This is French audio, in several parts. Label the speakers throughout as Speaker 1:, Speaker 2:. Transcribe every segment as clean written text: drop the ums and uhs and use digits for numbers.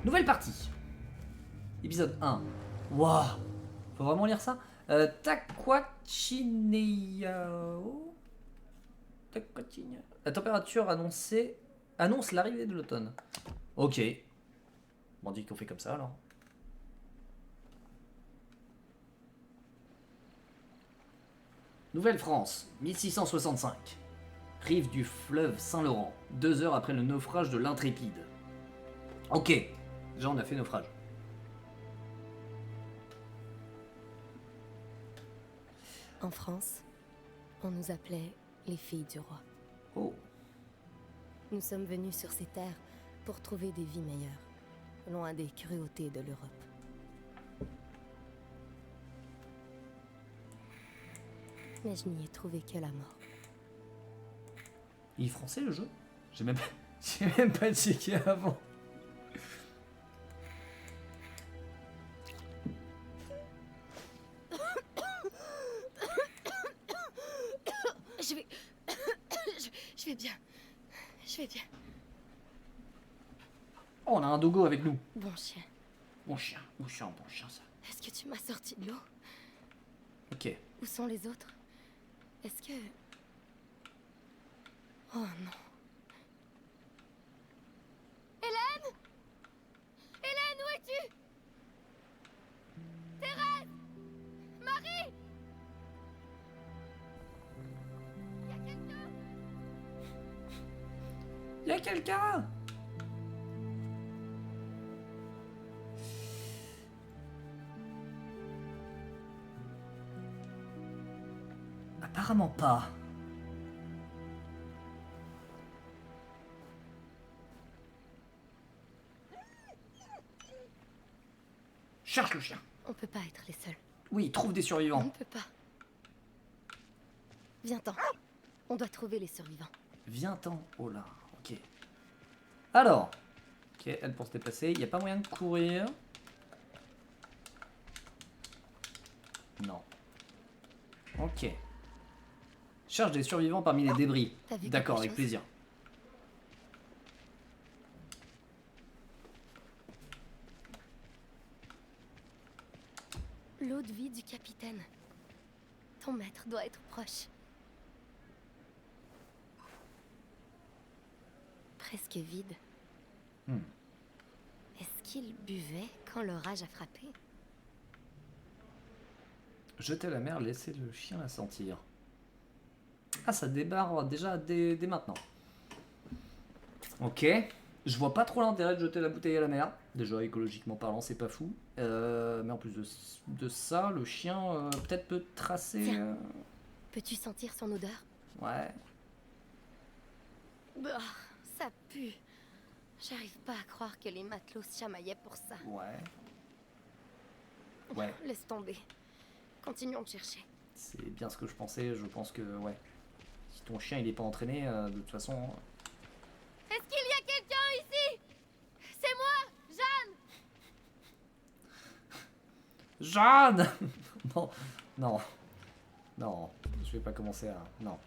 Speaker 1: Nouvelle partie. Épisode 1. Waouh. Faut vraiment lire ça. Taquachineao. Taquachineao. La température annoncée annonce l'arrivée de l'automne. Ok. Bon, on dit qu'on fait comme ça alors. Nouvelle-France, 1665. Rive du fleuve Saint-Laurent, 2 heures après le naufrage de l'Intrépide. Ok, déjà on a fait naufrage.
Speaker 2: En France, on nous appelait les filles du roi.
Speaker 1: Oh,
Speaker 2: Nous sommes venus sur ces terres pour trouver des vies meilleures, loin des cruautés de l'Europe. Mais je n'y ai trouvé que la mort.
Speaker 1: il est français le jeu? J'ai même, j'ai même pas checké avant.
Speaker 2: Je vais... je vais bien. Je vais bien.
Speaker 1: Oh, on a un dogo avec nous.
Speaker 2: Bon chien,
Speaker 1: Bon chien ça.
Speaker 2: est-ce que tu m'as sorti de l'eau?
Speaker 1: Ok.
Speaker 2: Où sont les autres? Est-ce que... Oh non. Hélène! Hélène, où es-tu? Thérèse! Marie! Y a quelqu'un?
Speaker 1: Y'a quelqu'un? Apparemment pas. Cherche le chien.
Speaker 2: On peut pas être les seuls.
Speaker 1: Oui, trouve des
Speaker 2: On
Speaker 1: survivants.
Speaker 2: ne peut pas. Viens-t'en. On doit trouver les survivants.
Speaker 1: Viens-t'en. Oh là, ok. Alors. Ok, elle pour se déplacer. Il n'y a pas moyen de courir. Non. Ok. Cherche des survivants parmi les débris.
Speaker 2: T'as vu
Speaker 1: D'accord,
Speaker 2: quelque
Speaker 1: avec
Speaker 2: chose?
Speaker 1: plaisir.
Speaker 2: L'eau de vie du capitaine. Ton maître doit être proche. Presque vide.
Speaker 1: Hmm.
Speaker 2: Est-ce qu'il buvait quand l'orage a frappé?
Speaker 1: Jeter à la mer, laisser le chien la sentir. Ah, ça débarre déjà dès maintenant. Ok. Je vois pas trop l'intérêt de jeter la bouteille à la mer. Déjà, écologiquement parlant, c'est pas fou. Mais en plus de ça, le chien peut-être peut tracer...
Speaker 2: Tiens. Peux-tu sentir son odeur?
Speaker 1: Ouais.
Speaker 2: Bah, ça pue. J'arrive pas à croire que les matelots se chamaillaient pour ça.
Speaker 1: Ouais. Ouais.
Speaker 2: Laisse tomber. Continuons de chercher.
Speaker 1: C'est bien ce que je pensais. Je pense que, ouais. Si ton chien il est pas entraîné, de toute façon...
Speaker 2: Est-ce qu'il y a quelqu'un ici? C'est moi, Jeanne!
Speaker 1: Jeanne. Non. Non. Non. Je vais pas commencer à... Non.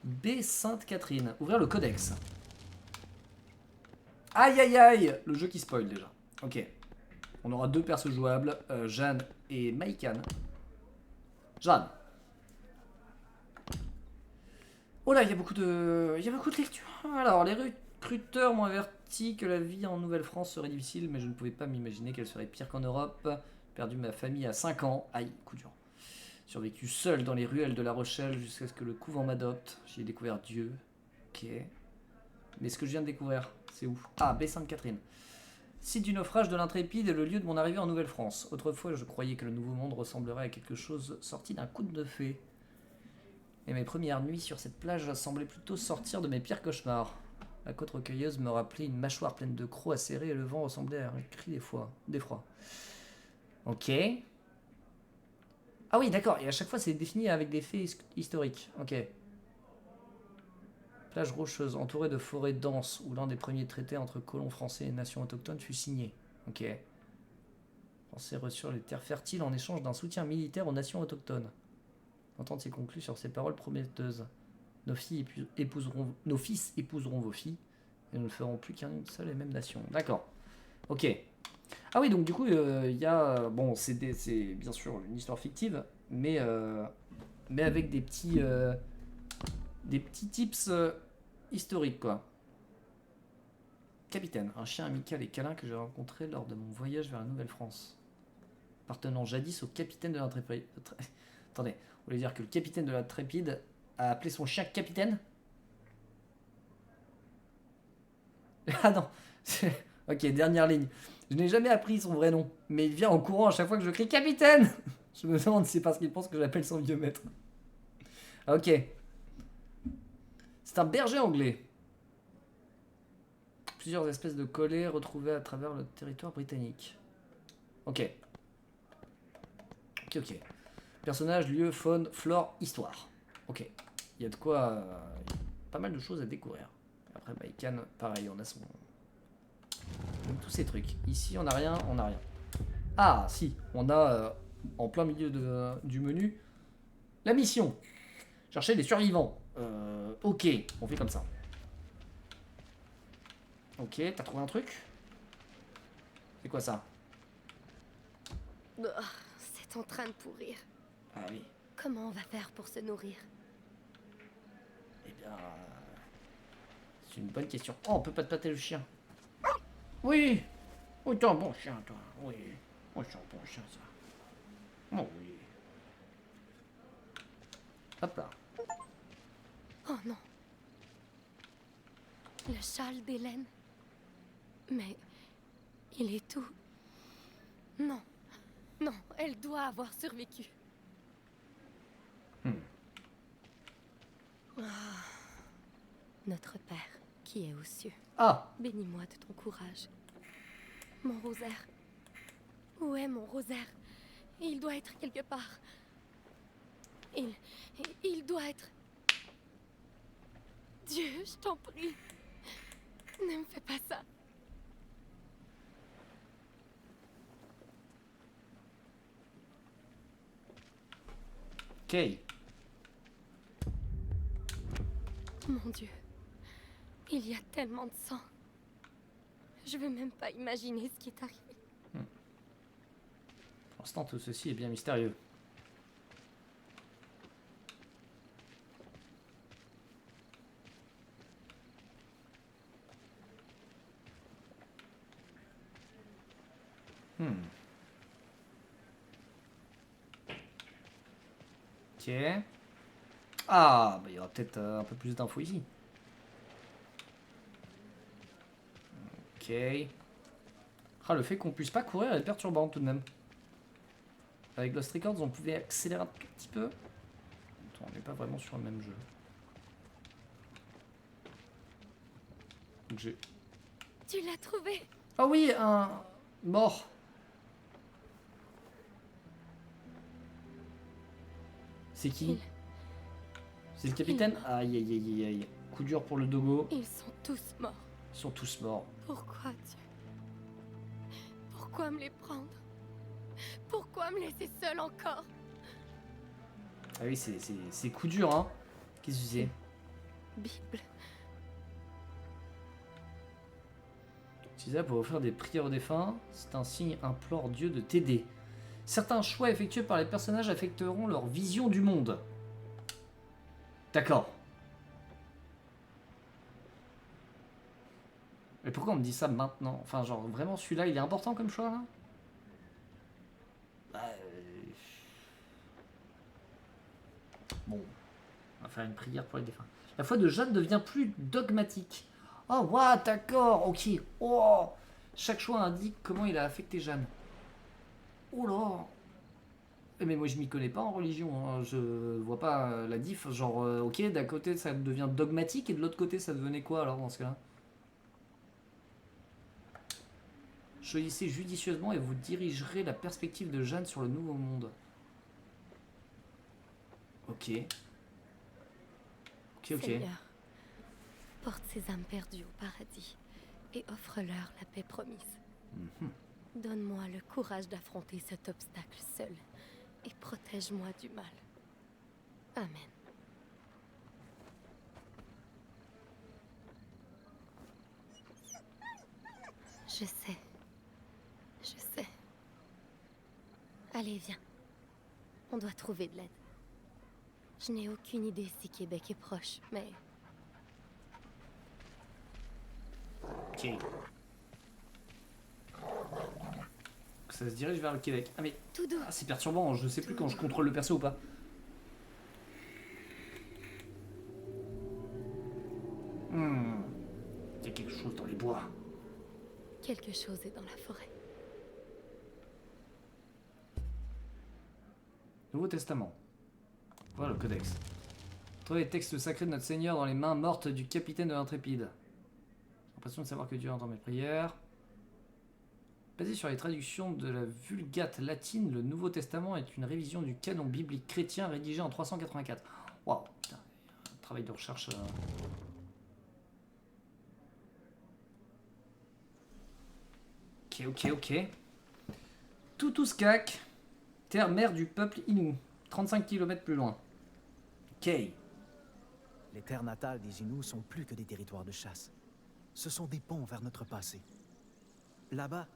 Speaker 1: B. Sainte-Catherine. Ouvrir le codex. Aïe aïe aïe. Le jeu qui spoil déjà. Ok. On aura 2 persos jouables. Jeanne et Maïkan. Jeanne. Oh là, il y a beaucoup de lecture. Alors, les recruteurs m'ont averti que la vie en Nouvelle-France serait difficile, mais je ne pouvais pas m'imaginer qu'elle serait pire qu'en Europe. Perdu ma famille à 5 ans. Aïe, coup dur. Survécu seul dans les ruelles de La Rochelle jusqu'à ce que le couvent m'adopte. J'y ai découvert Dieu. Ok. Mais ce que je viens de découvrir, c'est où? Ah, baie Sainte-Catherine. Site du naufrage de l'Intrépide est le lieu de mon arrivée en Nouvelle-France. Autrefois, je croyais que le Nouveau Monde ressemblerait à quelque chose sorti d'un conte de fées. Et mes premières nuits sur cette plage semblaient plutôt sortir de mes pires cauchemars. La côte rocailleuse me rappelait une mâchoire pleine de crocs acérés et le vent ressemblait à un cri d'effroi. Ok. Ah oui, d'accord. Et à chaque fois, c'est défini avec des faits historiques. Ok. Plage rocheuse entourée de forêts denses où l'un des premiers traités entre colons français et nations autochtones fut signé. Ok. Français reçurent les terres fertiles en échange d'un soutien militaire aux nations autochtones. L'entente est conclue sur ces paroles prometteuses. Nos fils épouseront vos filles et nous ne ferons plus qu'une seule et même nation. D'accord. Ok. Ah oui, donc du coup, il y a... Bon, c'est bien sûr une histoire fictive, mais avec des petits tips historiques, quoi. Capitaine, un chien amical et câlin que j'ai rencontré lors de mon voyage vers la Nouvelle-France. Appartenant jadis au capitaine de l'Intrépide. Attendez, vous voulez dire que le capitaine de l'Intrépide a appelé son chien capitaine? Ah non. Ok, dernière ligne. Je n'ai jamais appris son vrai nom, mais il vient en courant à chaque fois que je crie capitaine. Je me demande si c'est parce qu'il pense que j'appelle son vieux maître. Ok. C'est un berger anglais. Plusieurs espèces de collets retrouvées à travers le territoire britannique. Ok. Ok, ok. Personnage, lieu, faune, flore, histoire. Ok. Il y a de quoi. Pas mal de choses à découvrir. Après, Baikan, pareil, on a son. Donc, tous ces trucs. Ici, on n'a rien, on n'a rien. Ah, si, on a en plein milieu du menu la mission. Chercher les survivants. Ok, on fait comme ça. Ok, t'as trouvé un truc? C'est quoi ça?
Speaker 2: Oh, c'est en train de pourrir.
Speaker 1: Ah oui.
Speaker 2: Comment on va faire pour se nourrir?
Speaker 1: Eh bien, c'est une bonne question. Oh, on peut pas te pâter le chien. Oui. Oui, t'es un bon chien, toi. Oui. Oh, c'est un bon chien, ça. Oh oui. Hop là.
Speaker 2: Oh non. Le châle d'Hélène. Mais il est tout. Non. Non, elle doit avoir survécu. Notre Père, qui est aux cieux,
Speaker 1: Ah.
Speaker 2: bénis-moi de ton courage. Mon rosaire. Où est mon rosaire? Il doit être quelque part. Il doit être... Dieu, je t'en prie. Ne me fais pas ça.
Speaker 1: Ok.
Speaker 2: Mon Dieu. Il y a tellement de sang. Je veux même pas imaginer ce qui est arrivé.
Speaker 1: Pour l'instant, tout ceci est bien mystérieux. Ok. Ah, bah il y aura peut-être un peu plus d'infos ici. Ok. Ah, le fait qu'on puisse pas courir est perturbant tout de même. Avec Lost Records, on pouvait accélérer un tout petit peu. Attends, on n'est pas vraiment sur le même jeu. Donc j'ai...
Speaker 2: Tu l'as trouvé?
Speaker 1: Ah oui, un... mort. C'est qui? C'est le capitaine? Aïe aïe aïe aïe. Coup dur pour le dogo.
Speaker 2: Ils sont tous morts.
Speaker 1: Ils sont tous morts.
Speaker 2: Pourquoi, Dieu? Pourquoi me les prendre? Pourquoi me laisser seule encore?
Speaker 1: Ah oui, c'est coup dur, hein. Qu'est-ce que c'est?
Speaker 2: Bible.
Speaker 1: Utilisable pour offrir des prières aux défunts. C'est un signe implore Dieu de t'aider. Certains choix effectués par les personnages affecteront leur vision du monde. D'accord. Mais pourquoi on me dit ça maintenant? Enfin, genre, vraiment, celui-là, il est important comme choix, là? Bah, bon, on va faire une prière pour les défunts. La foi de Jeanne devient plus dogmatique. Oh, waouh, d'accord, ok. Oh, chaque choix indique comment il a affecté Jeanne. Oh là. Mais moi, je m'y connais pas en religion. Hein. Je vois pas la diff. Genre, ok, d'un côté, ça devient dogmatique et de l'autre côté, ça devenait quoi alors dans ce cas-là? Choisissez judicieusement et vous dirigerez la perspective de Jeanne sur le nouveau monde. Ok. Ok, ok.
Speaker 2: Seigneur, porte ces âmes perdues au paradis et offre-leur la paix promise. Donne-moi le courage d'affronter cet obstacle seul et protège-moi du mal. Amen. Je sais, Allez, viens. On doit trouver de l'aide. Je n'ai aucune idée si Québec est proche, mais...
Speaker 1: Ok. Ça se dirige vers le Québec. Ah mais...
Speaker 2: Tout doux.
Speaker 1: Ah, c'est perturbant, je sais plus quand je contrôle le perso ou pas. Il y a quelque chose dans les bois.
Speaker 2: Quelque chose est dans la forêt.
Speaker 1: Nouveau Testament. Voilà le codex. Trouvez les textes sacrés de notre Seigneur dans les mains mortes du capitaine de l'Intrépide. J'ai l'impression de savoir que Dieu entend mes prières. Basé sur les traductions de la Vulgate latine, le Nouveau Testament est une révision du canon biblique chrétien rédigé en 384. Waouh, putain, un travail de recherche. Ok. Tutuskak, terre-mère du peuple Innu, 35 km plus loin. Ok.
Speaker 3: Les terres natales des Inuits sont plus que des territoires de chasse. Ce sont des ponts vers notre passé. Là-bas,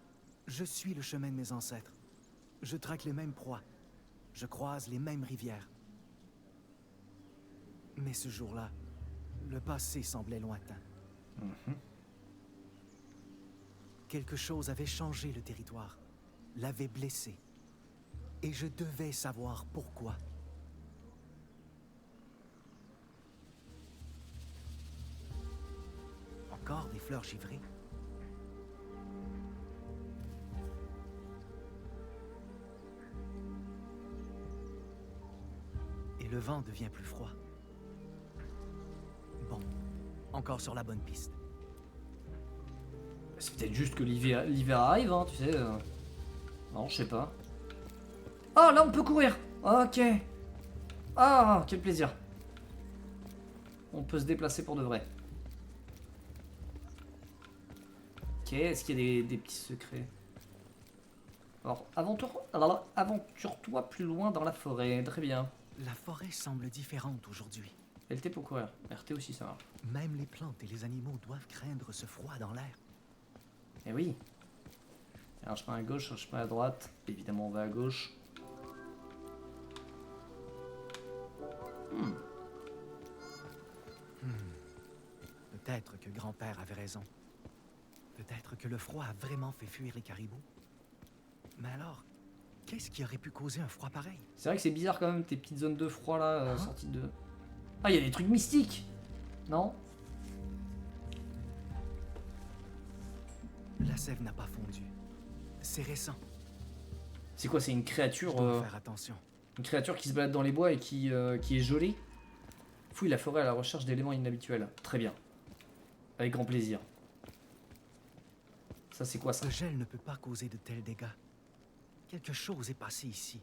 Speaker 3: je suis le chemin de mes ancêtres. Je traque les mêmes proies. Je croise les mêmes rivières. Mais ce jour-là, le passé semblait lointain. Quelque chose avait changé le territoire, l'avait blessé. Et je devais savoir pourquoi. Encore des fleurs givrées? Et le vent devient plus froid. Bon, encore sur la bonne piste.
Speaker 1: C'est peut-être juste que l'hiver arrive, hein, tu sais. Non, je sais pas. Oh, là on peut courir. Ok. Ah, quel plaisir. On peut se déplacer pour de vrai. Ok, est-ce qu'il y a des petits secrets? Alors, aventure-toi plus loin dans la forêt. Très bien.
Speaker 3: La forêt semble différente aujourd'hui.
Speaker 1: LT pour courir. RT aussi, ça marche.
Speaker 3: Même les plantes et les animaux doivent craindre ce froid dans l'air.
Speaker 1: Eh oui. Il y a un chemin à gauche, un chemin à droite. Évidemment, on va à gauche.
Speaker 3: Peut-être que grand-père avait raison. Peut-être que le froid a vraiment fait fuir les caribous. Mais alors, qu'est-ce qui aurait pu causer un froid pareil?
Speaker 1: C'est vrai que c'est bizarre quand même, tes petites zones de froid là, sorties de... Ah, il y a des trucs mystiques. Non?
Speaker 3: La sève n'a pas fondu. C'est récent.
Speaker 1: C'est quoi? C'est une créature...
Speaker 3: Je dois faire attention.
Speaker 1: Une créature qui se balade dans les bois et qui est gelée. Fouille la forêt à la recherche d'éléments inhabituels. Très bien. Avec grand plaisir. Ça, c'est quoi ça?
Speaker 3: Le gel ne peut pas causer de tels dégâts. Quelque chose est passé ici.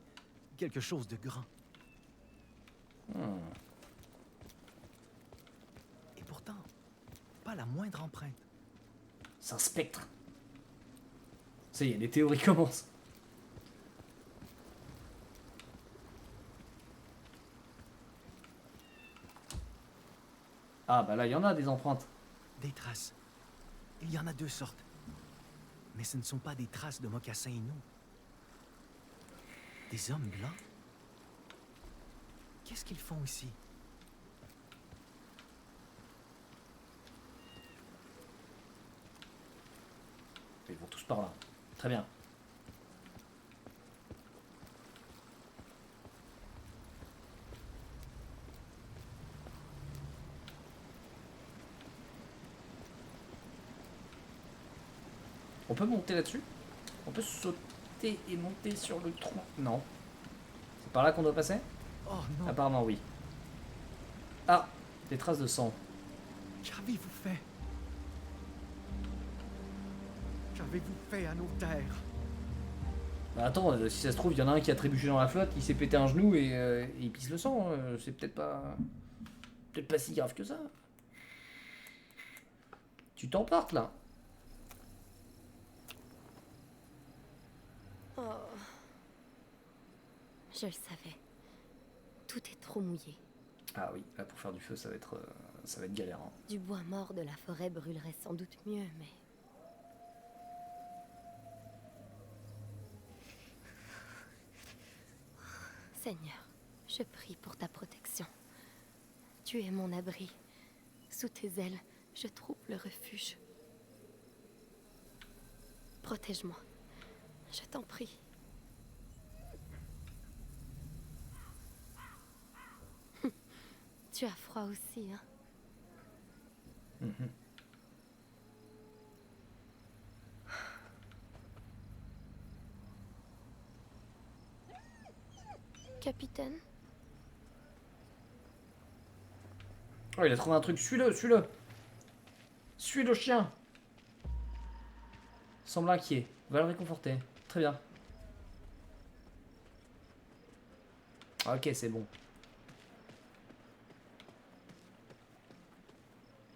Speaker 3: Quelque chose de grand. Et pourtant, pas la moindre empreinte.
Speaker 1: C'est un spectre. Ça y est, les théories commencent. Ah bah là, il y en a des empreintes.
Speaker 3: Des traces. Il y en a deux sortes. Mais ce ne sont pas des traces de mocassins Inuits. Des hommes blancs? Qu'est-ce qu'ils font ici?
Speaker 1: Ils vont tous par là. Très bien. On peut monter là-dessus? On peut sauter et monter sur le tronc? Non. C'est par là qu'on doit passer?
Speaker 3: Oh non!
Speaker 1: Apparemment oui. Ah! Des traces de sang.
Speaker 3: Qu'avez-vous fait? Qu'avez-vous fait à nos terres?
Speaker 1: Bah attends, si ça se trouve, il y en a un qui a trébuché dans la flotte, qui s'est pété un genou et il pisse le sang. C'est peut-être pas... Peut-être pas si grave que ça. Tu t'emportes là.
Speaker 2: Oh. Je le savais. Tout est trop mouillé.
Speaker 1: Ah oui, là pour faire du feu, ça va être galère. Hein.
Speaker 2: Du bois mort de la forêt brûlerait sans doute mieux, mais... Seigneur, je prie pour ta protection. Tu es mon abri. Sous tes ailes, je trouve le refuge. Protège-moi. Je t'en prie. Tu as froid aussi, hein? Capitaine?
Speaker 1: Oh, il a trouvé un truc. Suis-le, suis-le. Suis le chien. Semble inquiet. Va le réconforter. Très bien. Ok, c'est bon.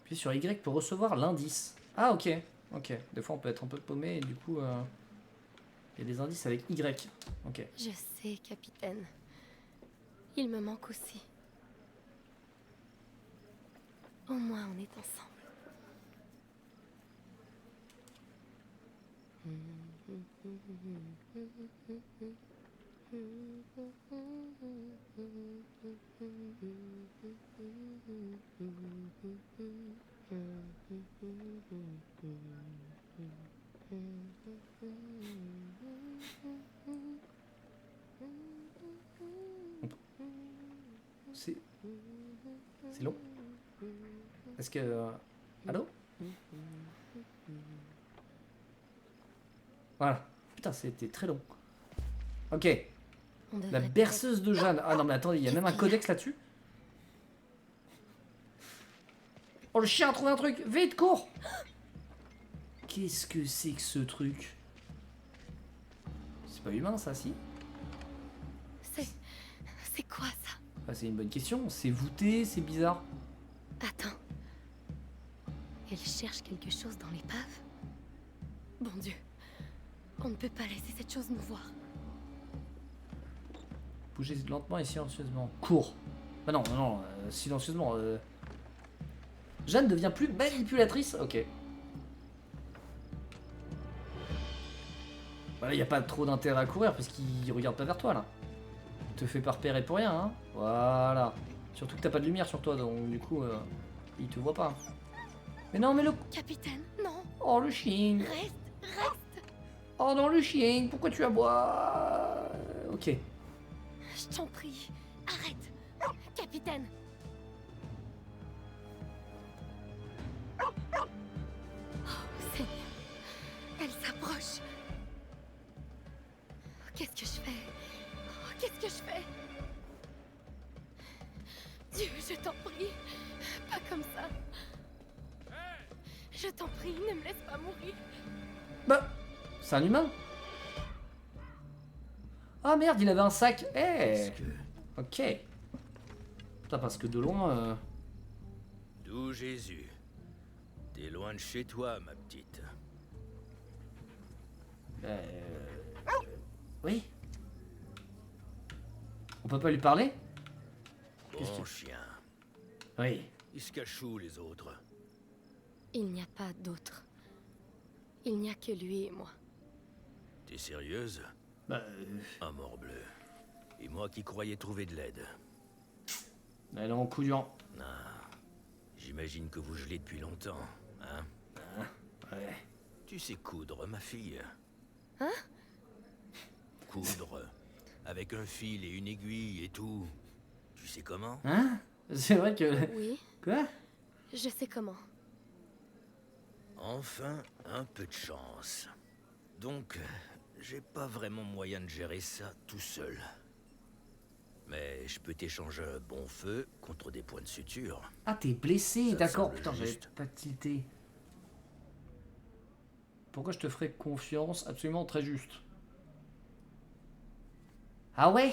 Speaker 1: Puis sur Y pour recevoir l'indice. Ah, ok. Ok. Des fois, on peut être un peu paumé et du coup, il y a des indices avec Y. Ok.
Speaker 2: Je sais, capitaine. Il me manque aussi. Au moins, on est ensemble.
Speaker 1: C'est long. Est-ce que... Allô? Voilà. Putain, c'était très long. Ok.
Speaker 2: On devrait
Speaker 1: La
Speaker 2: peut-être-
Speaker 1: berceuse de Jeanne. Ah non, mais attendez, il y a même un codex là-dessus. Oh, le chien a trouvé un truc. Vite, cours. Qu'est-ce que c'est que ce truc? C'est pas humain, ça, si?
Speaker 2: C'est quoi ça?
Speaker 1: Ah, c'est une bonne question. C'est voûté, c'est bizarre.
Speaker 2: Attends. Elle cherche quelque chose dans l'épave? Bon Dieu. On ne peut pas laisser cette chose nous voir.
Speaker 1: Bougez lentement et silencieusement. Cours. Bah non, non, silencieusement. Jeanne devient plus manipulatrice. Ok. Voilà, il n'y a pas trop d'intérêt à courir parce qu'il regarde pas vers toi là. Il te fait pas repérer pour rien, hein. Voilà. Surtout que t'as pas de lumière sur toi, donc du coup, il te voit pas. Mais non, mais le...
Speaker 2: Capitaine, non.
Speaker 1: Oh, le chien.
Speaker 2: Reste.
Speaker 1: Oh non, le chien, pourquoi tu aboies? Ok.
Speaker 2: Je t'en prie. Arrête. Capitaine. Oh, Seigneur. Elle s'approche. Qu'est-ce que je fais? Oh, qu'est-ce que je fais? Dieu, je t'en prie. Pas comme ça. Je t'en prie, ne me laisse pas mourir.
Speaker 1: Bah, c'est un humain. Ah merde, il avait un sac. Eh.
Speaker 4: Est-ce que...
Speaker 1: Ok. Putain, parce que de loin...
Speaker 4: D'où Jésus? T'es loin de chez toi, ma petite.
Speaker 1: Oui. On peut pas lui parler? Qu'est-ce
Speaker 4: Bon
Speaker 1: que-
Speaker 4: chien.
Speaker 1: Oui.
Speaker 4: Ils se cachent où, les autres?
Speaker 2: Il n'y a pas d'autre. Il n'y a que lui et moi.
Speaker 4: T'es sérieuse?
Speaker 1: Bah,
Speaker 4: Un morbleu. Et moi qui croyais trouver de l'aide.
Speaker 1: elle est en coup dur.
Speaker 4: Ah, j'imagine que vous gelez depuis longtemps, hein?
Speaker 1: Ouais.
Speaker 4: Tu sais coudre, ma fille?
Speaker 2: Hein?
Speaker 4: Coudre. Avec un fil et une aiguille et tout. Tu sais comment?
Speaker 1: Hein? C'est vrai que...
Speaker 2: Oui,
Speaker 1: Quoi?
Speaker 2: je sais comment.
Speaker 4: Enfin, un peu de chance. Donc, j'ai pas vraiment moyen de gérer ça tout seul. Mais je peux t'échanger un bon feu contre des points de suture.
Speaker 1: Ah, t'es blessé,
Speaker 4: Ça
Speaker 1: d'accord.
Speaker 4: semble
Speaker 1: Putain, j'avais
Speaker 4: juste.
Speaker 1: pas tilté. Pourquoi je te ferais confiance? Absolument très juste. Ah ouais?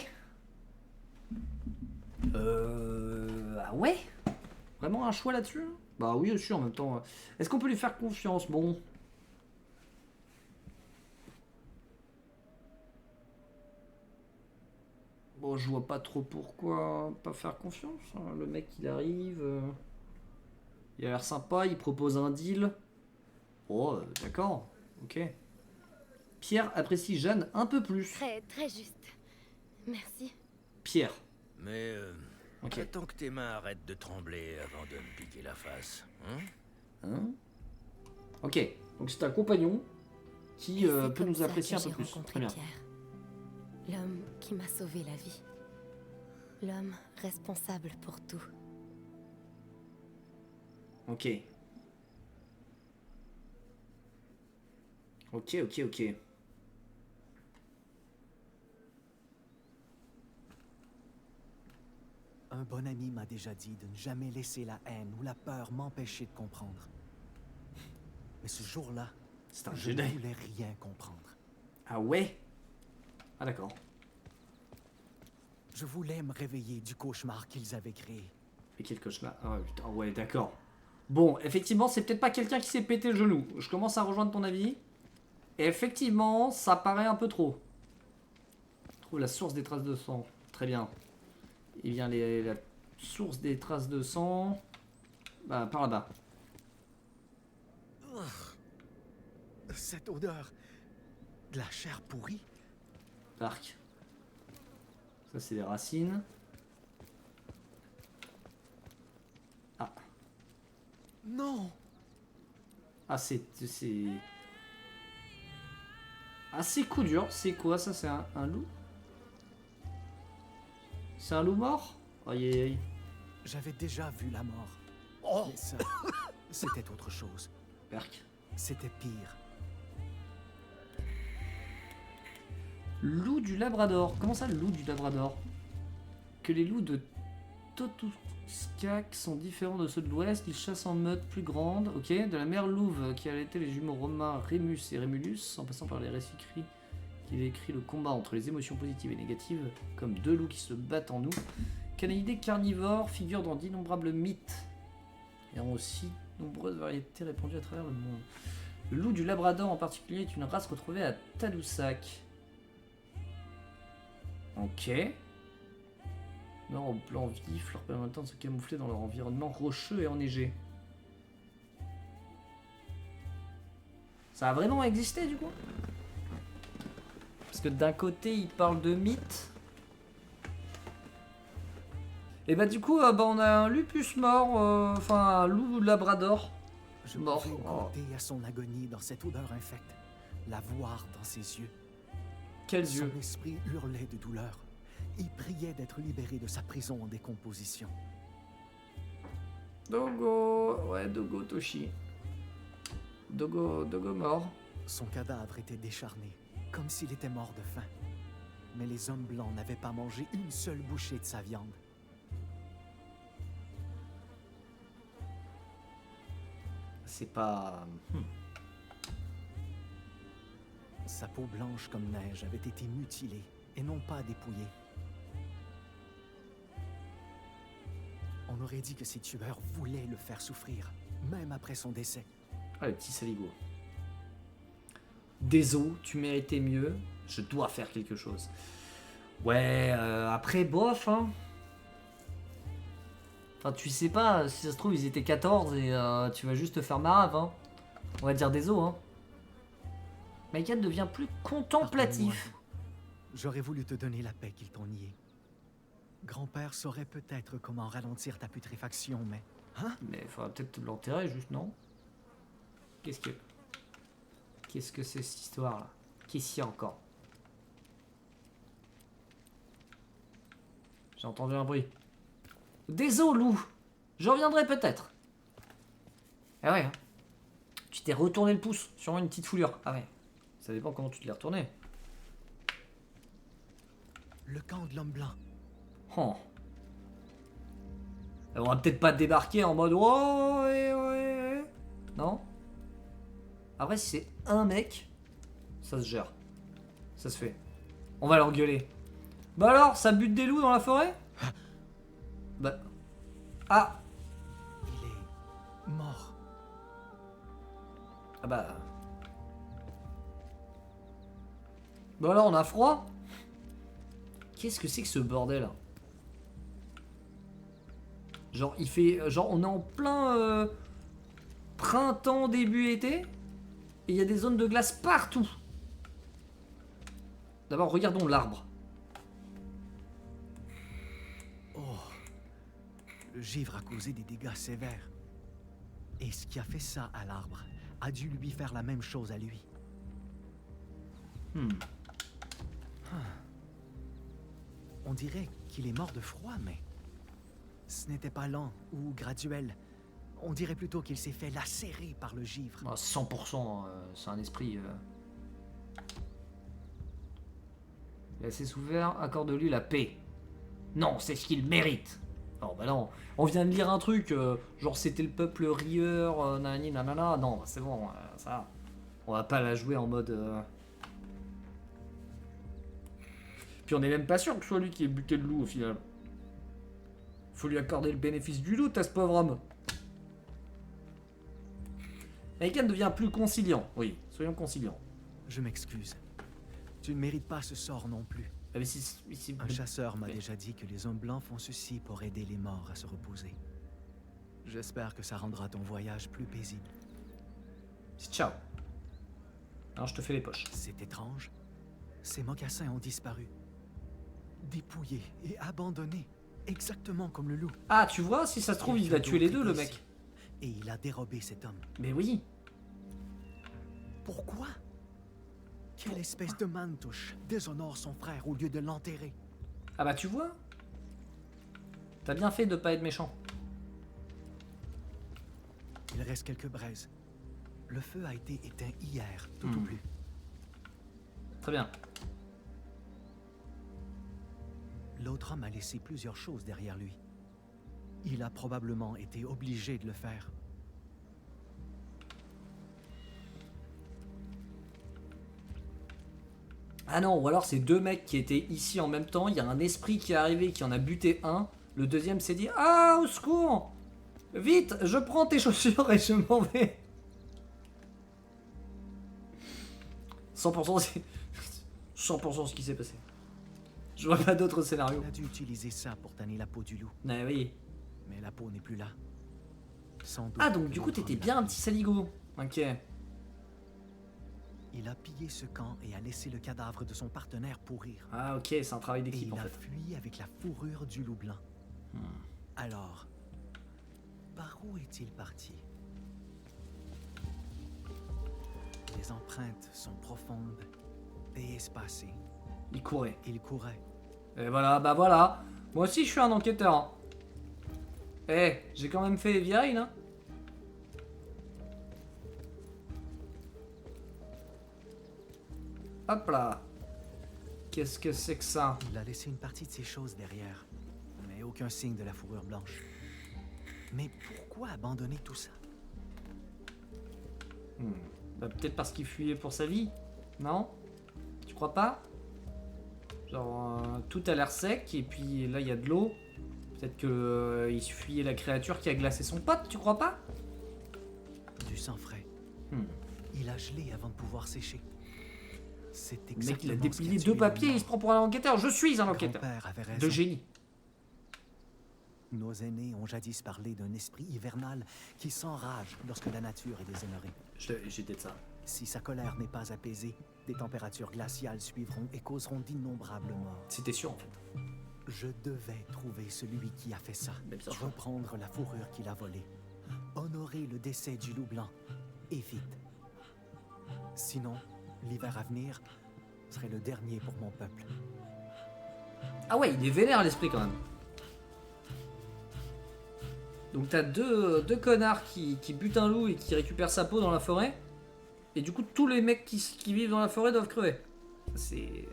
Speaker 1: Ah ouais? Vraiment un choix là-dessus? Bah oui, aussi en même temps. Est-ce qu'on peut lui faire confiance? Bon. Bon, je vois pas trop pourquoi pas faire confiance, hein. Le mec, il arrive. Il a l'air sympa, il propose un deal. Oh, d'accord. Ok. Pierre apprécie Jeanne un peu plus.
Speaker 2: Très, très juste. Merci.
Speaker 1: Pierre.
Speaker 4: Mais
Speaker 1: Ok.
Speaker 4: attends que tes mains arrêtent de trembler avant de me piquer la face. Hein?
Speaker 1: Hein? Ok, donc c'est un compagnon qui
Speaker 2: Et c'est
Speaker 1: peut
Speaker 2: comme
Speaker 1: nous
Speaker 2: ça
Speaker 1: apprécier
Speaker 2: que
Speaker 1: un peu
Speaker 2: j'ai
Speaker 1: plus.
Speaker 2: rencontré
Speaker 1: Très bien.
Speaker 2: Pierre. L'homme qui m'a sauvé la vie. L'homme responsable pour tout.
Speaker 1: Ok. Ok, ok, ok.
Speaker 3: Un bon ami m'a déjà dit de ne jamais laisser la haine ou la peur m'empêcher de comprendre. Mais ce jour-là,
Speaker 1: C'est un
Speaker 3: je ne
Speaker 1: Jedi.
Speaker 3: voulais rien comprendre.
Speaker 1: Ah ouais? Ah d'accord.
Speaker 3: Je voulais me réveiller du cauchemar qu'ils avaient créé.
Speaker 1: Et quel cauchemar. Ah putain, ouais, d'accord. Bon, effectivement, c'est peut-être pas quelqu'un qui s'est pété le genou. Je commence à rejoindre ton avis. Et effectivement, ça paraît un peu trop. Trouve la source des traces de sang. Très bien. Il vient la source des traces de sang. Bah, par là-bas.
Speaker 3: Cette odeur de la chair pourrie.
Speaker 1: L'arc. Ça, c'est des racines. Ah.
Speaker 3: Non!
Speaker 1: Ah, c'est... Ah, c'est coup dur. C'est quoi ça? C'est un loup? C'est un loup mort? Aïe aïe aïe.
Speaker 3: J'avais déjà vu la mort.
Speaker 4: Oh!
Speaker 3: Mais ça, c'était autre chose.
Speaker 1: Perc.
Speaker 3: C'était pire.
Speaker 1: Loup du Labrador. Comment ça, le loup du Labrador? Que les loups de Totuskak sont différents de ceux de l'Ouest. Ils chassent en meute plus grande. Ok. De la mère louve qui a été les jumeaux romains Rémus et Rémulus, en passant par les récits qui décrit le combat entre les émotions positives et négatives, comme deux loups qui se battent en nous. Canidés carnivores figurent dans d'innombrables mythes et ont aussi nombreuses variétés répandues à travers le monde. Le loup du Labrador en particulier est une race retrouvée à Tadoussac. Ok. Nord au blanc vif, leur permettant de se camoufler dans leur environnement rocheux et enneigé. Ça a vraiment existé du coup? Parce que d'un côté il parle de mythes. Et bah du coup on a un lupus mort, enfin un loup labrador.
Speaker 3: Je
Speaker 1: Mort.
Speaker 3: pouvais compter à son agonie dans cette odeur infecte, la voir dans ses yeux.
Speaker 1: Quels
Speaker 3: Son
Speaker 1: yeux?
Speaker 3: esprit hurlait de douleur. Il priait d'être libéré de sa prison en décomposition.
Speaker 1: Dogo, ouais Dogo Toshi. Dogo mort.
Speaker 3: Son cadavre était décharné, comme s'il était mort de faim. Mais les hommes blancs n'avaient pas mangé une seule bouchée de sa viande.
Speaker 1: C'est pas...
Speaker 3: Sa peau blanche comme neige avait été mutilée et non pas dépouillée. On aurait dit que ses tueurs voulaient le faire souffrir, même après son décès.
Speaker 1: Ah, le petit saligo. Désolé, tu méritais mieux. Je dois faire quelque chose. Ouais, après, bof, hein. Enfin, tu sais pas, si ça se trouve, ils étaient 14 et tu vas juste te faire marave, hein. On va dire désolé, hein. Michael devient plus contemplatif.
Speaker 3: Pardonne-moi. J'aurais voulu te donner la paix qu'ils t'ont niée. Grand-père saurait peut-être comment ralentir ta putréfaction, mais... Hein?
Speaker 1: Mais il faudra peut-être l'enterrer, juste, non? Qu'est-ce que c'est cette histoire-là? Qu'est-ce qu'il y a encore? J'ai entendu un bruit. Désolé, loup. Je reviendrai peut-être. Ah ouais, hein. Tu t'es retourné le pouce. Sûrement une petite foulure. Ah ouais. Ça dépend comment tu te l'es retourné.
Speaker 3: Le camp de l'homme blanc.
Speaker 1: Oh. On va peut-être pas débarquer en mode oh, ouais. Non. Après, si c'est un mec, ça se gère. Ça se fait. On va l'engueuler. Bah alors, ça bute des loups dans la forêt? Bah. Ah.
Speaker 3: Il est mort.
Speaker 1: Ah bah. Bah alors, on a froid? Qu'est-ce que c'est que ce bordel? Genre, il fait. Genre, on est en plein printemps, début été. Et il y a des zones de glace partout. D'abord, regardons l'arbre.
Speaker 3: Oh, le givre a causé des dégâts sévères. Et ce qui a fait ça à l'arbre a dû lui faire la même chose à lui.
Speaker 1: Hmm.
Speaker 3: On dirait qu'il est mort de froid, mais ce n'était pas lent ou graduel. On dirait plutôt qu'il s'est fait lacérer par le givre.
Speaker 1: Ah, 100%, c'est un esprit. Il a assez souffert, accorde-lui la paix. Non, c'est ce qu'il mérite. Oh bah non, on vient de lire un truc, genre c'était le peuple rieur, nanani nanana. Non, c'est bon, ça. On va pas la jouer en mode. Puis on est même pas sûr que ce soit lui qui ait buté le loup au final. Faut lui accorder le bénéfice du doute à ce pauvre homme. Aiken devient plus conciliant. Oui, soyons conciliants.
Speaker 3: Je m'excuse. Tu ne mérites pas ce sort non plus.
Speaker 1: Ah, mais si...
Speaker 3: Un chasseur m'a
Speaker 1: Oui.
Speaker 3: déjà dit que les hommes blancs font ceci pour aider les morts à se reposer. J'espère que ça rendra ton voyage plus paisible.
Speaker 1: Ciao. Alors je te fais les poches.
Speaker 3: C'est étrange. Ces mocassins ont disparu. Dépouillés et abandonnés. Exactement comme le loup.
Speaker 1: Ah, tu vois, si ça se trouve, il a tué les deux, le mec.
Speaker 3: Et il a dérobé cet homme.
Speaker 1: Mais oui.
Speaker 3: Pourquoi? Quelle espèce de mantouche déshonore son frère au lieu de l'enterrer?
Speaker 1: Ah bah tu vois. T'as bien fait de pas être méchant.
Speaker 3: Il reste quelques braises. Le feu a été éteint hier, tout au plus.
Speaker 1: Très bien.
Speaker 3: L'autre homme a laissé plusieurs choses derrière lui. Il a probablement été obligé de le faire.
Speaker 1: Ah non, ou alors c'est deux mecs qui étaient ici en même temps. Il y a un esprit qui est arrivé, qui en a buté un. Le deuxième s'est dit: ah, au secours! Vite, je prends tes chaussures et je m'en vais. 100% c'est... 100% ce qui s'est passé. Je vois pas d'autres scénarios.
Speaker 3: Il a dû utiliser ça pour tanner la peau du loup.
Speaker 1: Ah oui.
Speaker 3: Mais la peau n'est plus là. Sans doute
Speaker 1: Ah donc
Speaker 3: que
Speaker 1: du coup
Speaker 3: l'autre
Speaker 1: t'étais
Speaker 3: homme
Speaker 1: bien
Speaker 3: l'a
Speaker 1: un petit saligo. Ok.
Speaker 3: Il a pillé ce camp et a laissé le cadavre de son partenaire pourrir.
Speaker 1: Ah ok, c'est un travail
Speaker 3: Et
Speaker 1: d'équipe
Speaker 3: il
Speaker 1: en
Speaker 3: a
Speaker 1: fait.
Speaker 3: fui avec la fourrure du loup blanc. Alors, par où est-il parti? Les empreintes sont profondes et espacées.
Speaker 1: Il courait.
Speaker 3: Il courait.
Speaker 1: Et voilà, bah voilà. Moi aussi je suis un enquêteur. Hein. Eh, j'ai quand même fait Virine, hein. Hop là. Qu'est-ce que c'est que ça?
Speaker 3: Il a laissé une partie de ses choses derrière, mais aucun signe de la fourrure blanche. Mais pourquoi abandonner tout ça?
Speaker 1: Bah, peut-être parce qu'il fuyait pour sa vie. Non? Tu crois pas? Genre, tout a l'air sec et puis là il y a de l'eau. Peut-être que il fuyait la créature qui a glacé son pote, tu crois pas?
Speaker 3: Du sang frais. Il a gelé avant de pouvoir sécher. C'est
Speaker 1: Le mec il a
Speaker 3: exactement ce
Speaker 1: déplié
Speaker 3: qui a tué
Speaker 1: deux
Speaker 3: le
Speaker 1: papiers et il
Speaker 3: mort.
Speaker 1: se prend pour un enquêteur. Je suis un enquêteur.
Speaker 3: Grand-père avait raison.
Speaker 1: De génie.
Speaker 3: Nos aînés ont jadis parlé d'un esprit hivernal qui s'enrage lorsque la nature est déshonorée.
Speaker 1: J'étais de ça.
Speaker 3: Si sa colère n'est pas apaisée, des températures glaciales suivront et causeront d'innombrables morts.
Speaker 1: C'était sûr en fait.
Speaker 3: Je devais trouver celui qui a fait ça,
Speaker 1: Mais bien sûr.
Speaker 3: reprendre la fourrure qu'il a volée, honorer le décès du loup blanc, et vite. Sinon, l'hiver à venir serait le dernier pour mon peuple.
Speaker 1: Ah ouais, il est vénère l'esprit quand même. Donc t'as deux connards qui butent un loup et qui récupèrent sa peau dans la forêt. Et du coup tous les mecs qui vivent dans la forêt doivent crever. C'est...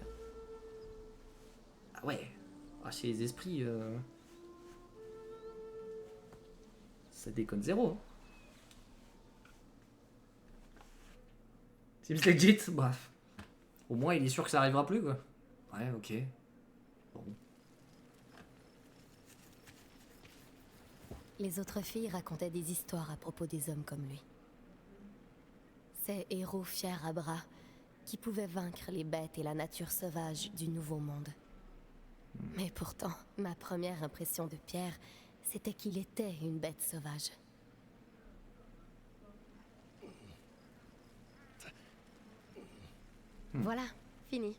Speaker 1: Ah ouais. Ah, chez les esprits... Ça déconne zéro. Hein. Seems legit, bref. Au moins il est sûr que ça arrivera plus quoi. Ouais, ok. Bon.
Speaker 2: Les autres filles racontaient des histoires à propos des hommes comme lui. Ces héros fiers à bras qui pouvaient vaincre les bêtes et la nature sauvage du Nouveau Monde. Mais pourtant, ma première impression de Pierre, c'était qu'il était une bête sauvage. Voilà, fini.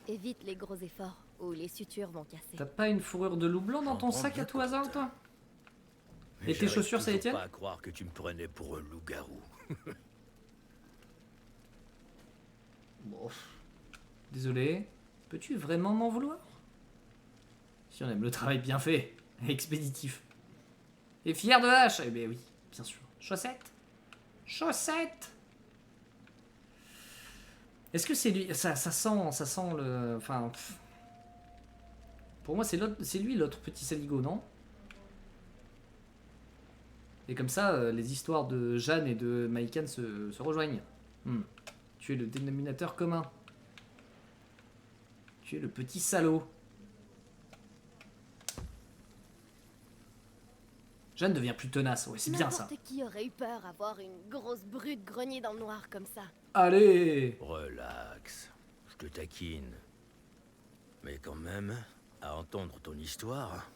Speaker 2: Évite les gros efforts. ou les sutures vont casser.
Speaker 1: T'as pas une fourrure de loup blanc dans ton
Speaker 4: J'en prends
Speaker 1: sac à
Speaker 4: bien
Speaker 1: tout hasard,
Speaker 4: compte.
Speaker 1: toi?
Speaker 4: Mais
Speaker 1: Et tes
Speaker 4: j'arrive
Speaker 1: chaussures, ça
Speaker 4: toujours
Speaker 1: les tienne?
Speaker 4: pas à croire que tu me prenais pour un loup-garou.
Speaker 1: Bon. Désolé. Peux-tu vraiment m'en vouloir? Si on aime le travail bien fait, expéditif. Et fier de hache? Eh bien oui, bien sûr. Chaussettes? Chaussettes! Est-ce que c'est lui? Ça sent le... Enfin... pff. Pour moi, c'est lui l'autre petit saligo, non? Et comme ça, les histoires de Jeanne et de Maïkan se rejoignent. Tu es le dénominateur commun. Tu es le petit salaud. Jeanne devient plus tenace, ouais, c'est bien ça.
Speaker 2: N'importe qui aurait eu peur à voir une grosse brute grogner dans le noir comme ça.
Speaker 1: Allez!
Speaker 4: Relax, je te taquine. Mais quand même, à entendre ton histoire,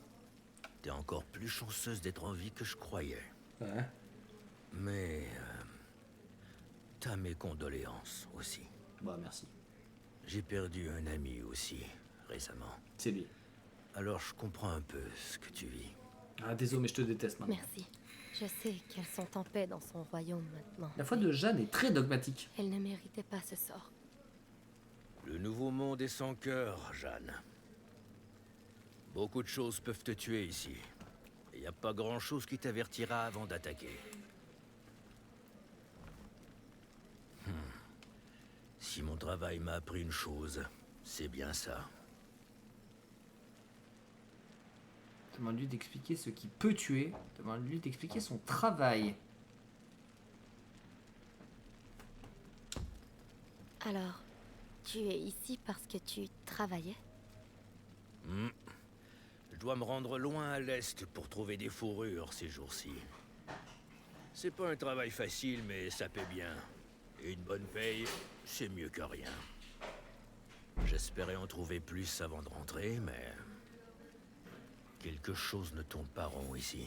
Speaker 4: t'es encore plus chanceuse d'être en vie que je croyais.
Speaker 1: Ouais.
Speaker 4: Mais... t'as mes condoléances aussi.
Speaker 1: Bah merci.
Speaker 4: J'ai perdu un ami aussi, récemment.
Speaker 1: C'est lui.
Speaker 4: Alors je comprends un peu ce que tu vis.
Speaker 1: Ah désolé, mais je te déteste maintenant.
Speaker 2: Merci. Je sais qu'elles sont en paix dans son royaume maintenant.
Speaker 1: La foi de Jeanne est très dogmatique.
Speaker 2: Elle ne méritait pas ce sort.
Speaker 4: Le nouveau monde est sans cœur, Jeanne. Beaucoup de choses peuvent te tuer ici. Et y a pas grand-chose qui t'avertira avant d'attaquer. Si mon travail m'a appris une chose, c'est bien ça.
Speaker 1: Demande-lui d'expliquer ce qui peut tuer. Demande-lui d'expliquer son travail.
Speaker 2: Alors, tu es ici parce que tu travaillais?
Speaker 4: Je dois me rendre loin à l'est pour trouver des fourrures ces jours-ci. C'est pas un travail facile, mais ça paie bien. Et une bonne paye, c'est mieux que rien. J'espérais en trouver plus avant de rentrer, mais... quelque chose ne tourne pas rond ici.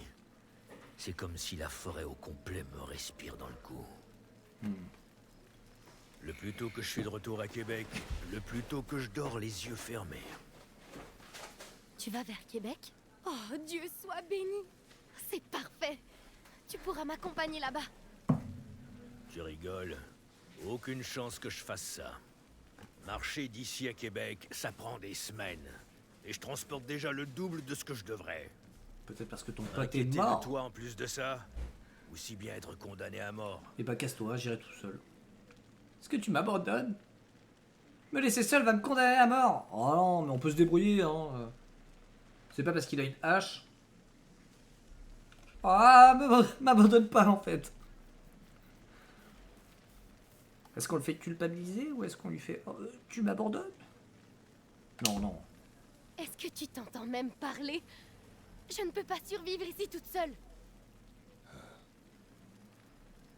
Speaker 4: C'est comme si la forêt au complet me respire dans le cou. Le plus tôt que je suis de retour à Québec, le plus tôt que je dors les yeux fermés.
Speaker 2: Tu vas vers Québec? Oh, Dieu soit béni! C'est parfait! Tu pourras m'accompagner là-bas.
Speaker 4: Tu rigoles? Aucune chance que je fasse ça. Marcher d'ici à Québec, ça prend des semaines. Et je transporte déjà le double de ce que je devrais.
Speaker 1: Peut-être parce que ton pote est
Speaker 4: Inquiéter
Speaker 1: mort.
Speaker 4: de toi en plus de ça? Ou si bien être condamné à mort?
Speaker 1: Et bah casse-toi, j'irai tout seul. Est-ce que tu m'abandonnes? Me laisser seul va me condamner à mort. Oh non, mais on peut se débrouiller, hein. C'est pas parce qu'il a une hache. Ah, m'abandonne pas en fait. Est-ce qu'on le fait culpabiliser ou est-ce qu'on lui fait tu m'abandonnes? Non, non.
Speaker 2: Est-ce que tu t'entends même parler? Je ne peux pas survivre ici toute seule.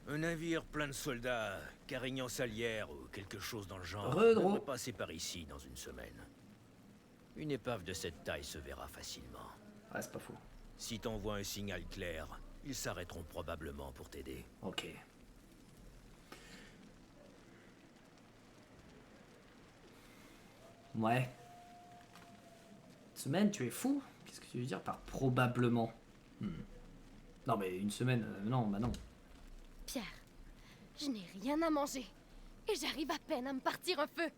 Speaker 4: Un navire plein de soldats, Carignan-Salière ou quelque chose dans le genre,
Speaker 1: Redro.
Speaker 4: devrait passer par ici dans une semaine. Une épave de cette taille se verra facilement.
Speaker 1: Ouais, c'est pas faux.
Speaker 4: Si t'envoies un signal clair, ils s'arrêteront probablement pour t'aider.
Speaker 1: Ok. Ouais. Semaine, tu es fou? Qu'est-ce que tu veux dire par probablement? Non, mais une semaine, non, bah non.
Speaker 2: Pierre, je n'ai rien à manger. Et j'arrive à peine à me partir un feu.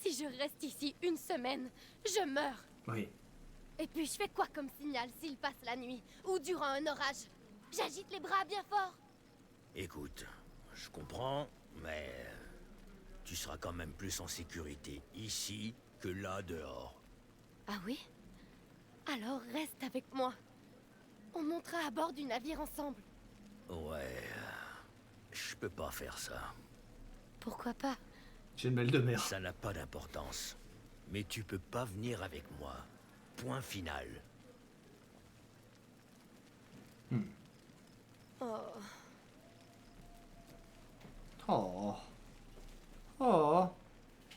Speaker 2: Si je reste ici une semaine, je meurs.
Speaker 1: Oui.
Speaker 2: Et puis je fais quoi comme signal s'il passe la nuit ou durant un orage? J'agite les bras bien fort.
Speaker 4: Écoute, je comprends, mais tu seras quand même plus en sécurité ici que là dehors.
Speaker 2: Ah oui? Alors reste avec moi. On montera à bord du navire ensemble.
Speaker 4: Ouais, je peux pas faire ça.
Speaker 2: Pourquoi pas?
Speaker 1: J'ai une belle de mer.
Speaker 4: Ça n'a pas d'importance. Mais tu peux pas venir avec moi. Point final.
Speaker 2: Oh,
Speaker 1: Oh. Oh.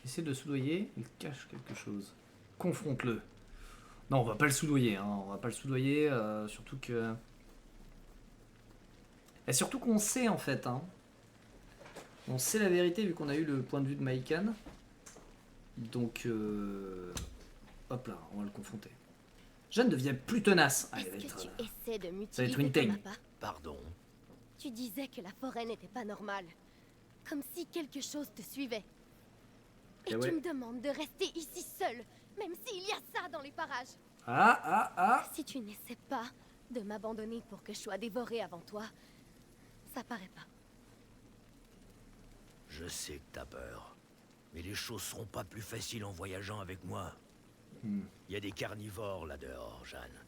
Speaker 1: Essaie de le soudoyer, il cache quelque chose. Confronte-le. Non, on va pas le soudoyer, hein. On va pas le soudoyer, surtout que... Et surtout qu'on sait, en fait, hein. On sait la vérité, vu qu'on a eu le point de vue de Maïkan. Donc, Hop là, on va le confronter. Jeanne devient plus tenace. Ah,
Speaker 2: Est-ce
Speaker 1: elle va
Speaker 2: que
Speaker 1: être,
Speaker 2: tu essaies de
Speaker 1: ça va être une
Speaker 2: m'utiliser
Speaker 1: teigne.
Speaker 2: comme appât?
Speaker 4: Pardon.
Speaker 2: Tu disais que la forêt n'était pas normale. Comme si quelque chose te suivait. Et
Speaker 1: Eh
Speaker 2: tu
Speaker 1: ouais.
Speaker 2: me demandes de rester ici seule, même s'il y a ça dans les parages.
Speaker 1: Ah.
Speaker 2: Si tu n'essaies pas de m'abandonner pour que je sois dévorée avant toi, ça paraît pas.
Speaker 4: Je sais que t'as peur. Mais les choses seront pas plus faciles en voyageant avec moi. Il y a des carnivores là-dehors, Jeanne.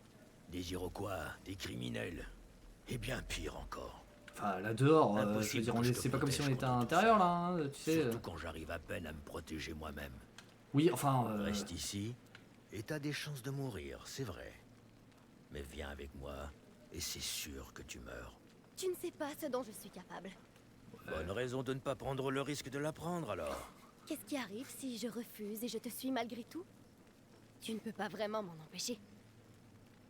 Speaker 4: Des Iroquois, des criminels. Et bien pire encore.
Speaker 1: Enfin, là dehors, je veux
Speaker 4: Impossible
Speaker 1: dire,
Speaker 4: que je te
Speaker 1: c'est pas comme si on
Speaker 4: protège
Speaker 1: était à
Speaker 4: contre tout
Speaker 1: l'intérieur
Speaker 4: ça.
Speaker 1: là, hein, tu sais.
Speaker 4: Surtout quand j'arrive à peine à me protéger moi-même.
Speaker 1: Oui, enfin.
Speaker 4: Reste ici, et t'as des chances de mourir, c'est vrai. Mais viens avec moi, et c'est sûr que tu meurs.
Speaker 2: Tu ne sais pas ce dont je suis capable.
Speaker 4: Bonne raison de ne pas prendre le risque de l'apprendre alors.
Speaker 2: Qu'est-ce qui arrive si je refuse et je te suis malgré tout? Tu ne peux pas vraiment m'en empêcher.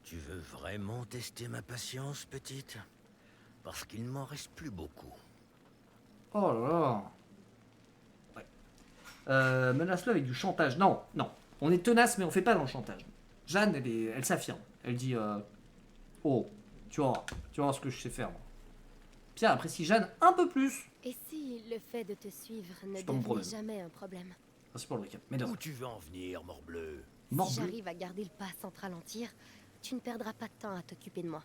Speaker 4: Tu veux vraiment tester ma patience, petite? Parce qu'il ne m'en reste plus beaucoup.
Speaker 1: Oh là là. Ouais. Menace-le avec du chantage. Non. On est tenace, mais on fait pas dans le chantage. Jeanne, elle s'affirme. Elle dit oh, tu vois ce que je sais faire. Moi. Pierre apprécie Jeanne un peu plus.
Speaker 2: Et si le fait de te suivre ne
Speaker 1: C'est pas mon
Speaker 2: devenait
Speaker 1: problème.
Speaker 2: jamais un problème?
Speaker 1: C'est pour le récap. Mais non.
Speaker 4: Où tu veux en venir, morbleu?
Speaker 2: Si
Speaker 1: Morbleu.
Speaker 2: j'arrive à garder le pas sans te ralentir, tu ne perdras pas de temps à t'occuper de moi.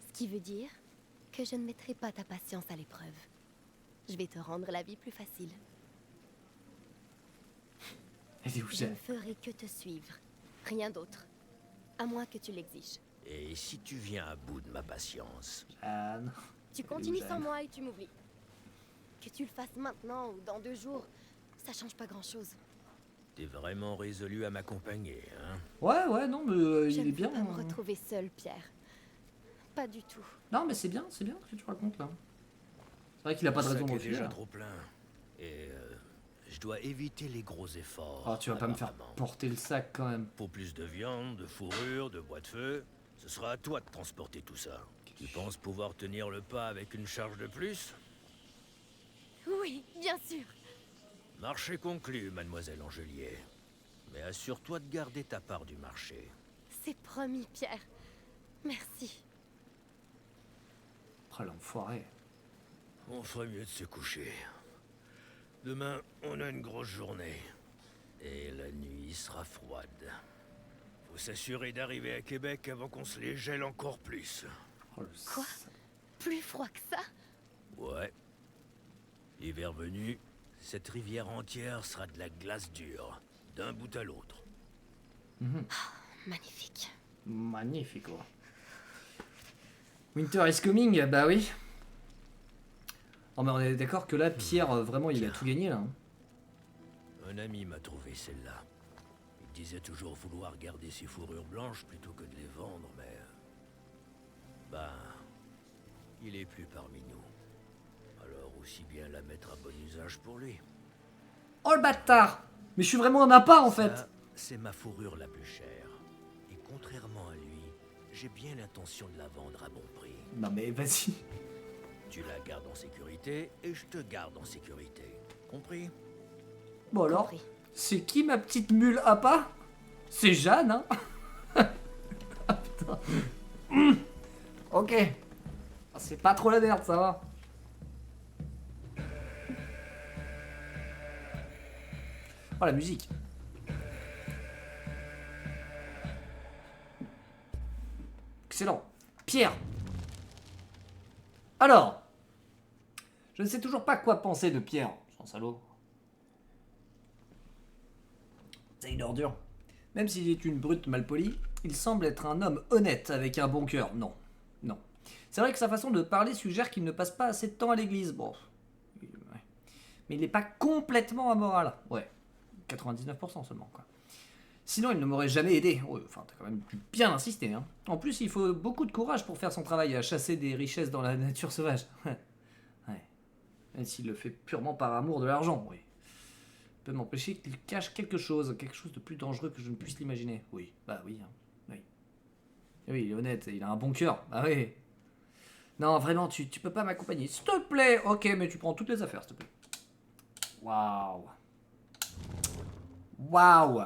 Speaker 2: Ce qui veut dire que je ne mettrai pas ta patience à l'épreuve. Je vais te rendre la vie plus facile.
Speaker 1: Elle est où
Speaker 2: Je
Speaker 1: Jeanne
Speaker 2: ne ferai que te suivre. Rien d'autre. À moins que tu l'exiges.
Speaker 4: Et si tu viens à bout de ma patience?
Speaker 1: Jeanne.
Speaker 2: Tu
Speaker 1: Elle est
Speaker 2: continues
Speaker 1: où,
Speaker 2: sans
Speaker 1: Jeanne
Speaker 2: moi et tu m'oublies. Que tu le fasses maintenant ou dans 2 jours, ça change pas grand-chose.
Speaker 4: T'es vraiment résolu à m'accompagner, hein?
Speaker 1: Ouais, non, mais
Speaker 2: Je
Speaker 1: il
Speaker 2: ne
Speaker 1: est
Speaker 2: veux
Speaker 1: bien.
Speaker 2: pas me retrouver seule, Pierre. Pas du tout.
Speaker 1: Non, mais c'est bien ce que tu racontes là. C'est vrai qu'il a pas de
Speaker 4: Le
Speaker 1: raison
Speaker 4: sac
Speaker 1: de
Speaker 4: est déjà
Speaker 1: refuser.
Speaker 4: trop plein. Et je dois éviter les gros efforts.
Speaker 1: Oh, tu vas pas me faire
Speaker 4: apparemment.
Speaker 1: porter le sac quand même.
Speaker 4: Pour plus de viande, de fourrure, de bois de feu, ce sera à toi de transporter tout ça. Tu penses pouvoir tenir le pas avec une charge de plus?
Speaker 2: Oui, bien sûr.
Speaker 4: Marché conclu, mademoiselle Angelier. Mais assure-toi de garder ta part du marché.
Speaker 2: C'est promis, Pierre. Merci.
Speaker 1: Oh l'enfoiré.
Speaker 4: On ferait mieux de se coucher. Demain, on a une grosse journée. Et la nuit sera froide. Faut s'assurer d'arriver à Québec avant qu'on se les gèle encore plus.
Speaker 1: Oh, le
Speaker 2: Quoi? Plus froid que ça?
Speaker 4: Ouais. L'hiver venu, cette rivière entière sera de la glace dure, d'un bout à l'autre.
Speaker 2: Magnifique.
Speaker 1: Magnifique, quoi. Winter is coming, bah oui. Oh, mais on est d'accord que là, Pierre, vraiment, il a tout gagné là. Hein.
Speaker 4: Un ami m'a trouvé celle-là. Il disait toujours vouloir garder ses fourrures blanches plutôt que de les vendre, mais... Ben... il est plus parmi nous. Alors aussi bien la mettre à bon usage pour lui.
Speaker 1: Oh le bâtard! Mais je suis vraiment un appât en fait!
Speaker 4: Ça, c'est ma fourrure la plus chère. Et contrairement à lui, j'ai bien l'intention de la vendre à bon prix.
Speaker 1: Non mais vas-y.
Speaker 4: Tu la gardes en sécurité et je te garde en sécurité. Compris?
Speaker 1: Bon alors,
Speaker 2: Compris.
Speaker 1: c'est qui ma petite mule appât? C'est Jeanne, hein? Ah, putain. Ok. Ah, c'est pas trop la merde, ça va. Oh la musique. Excellent. Pierre. Alors. Je ne sais toujours pas quoi penser de Pierre. Sans salaud. C'est une ordure. Même s'il est une brute malpolie, il semble être un homme honnête avec un bon cœur. Non. Non. C'est vrai que sa façon de parler suggère qu'il ne passe pas assez de temps à l'église. Bon. Ouais. Mais il n'est pas complètement amoral. Ouais. 99% seulement, quoi. Sinon, il ne m'aurait jamais aidé. Ouais, enfin, t'as quand même dû bien insister, hein. En plus, il faut beaucoup de courage pour faire son travail à chasser des richesses dans la nature sauvage. Ouais. Même s'il le fait purement par amour de l'argent, oui. Peut m'empêcher qu'il cache quelque chose de plus dangereux que je ne puisse l'imaginer. Oui, bah oui, hein. Oui. Oui, il est honnête, il a un bon cœur. Ah oui. Non, vraiment, tu peux pas m'accompagner. S'il te plaît. Ok, mais tu prends toutes les affaires, s'il te plaît. Waouh. Waouh.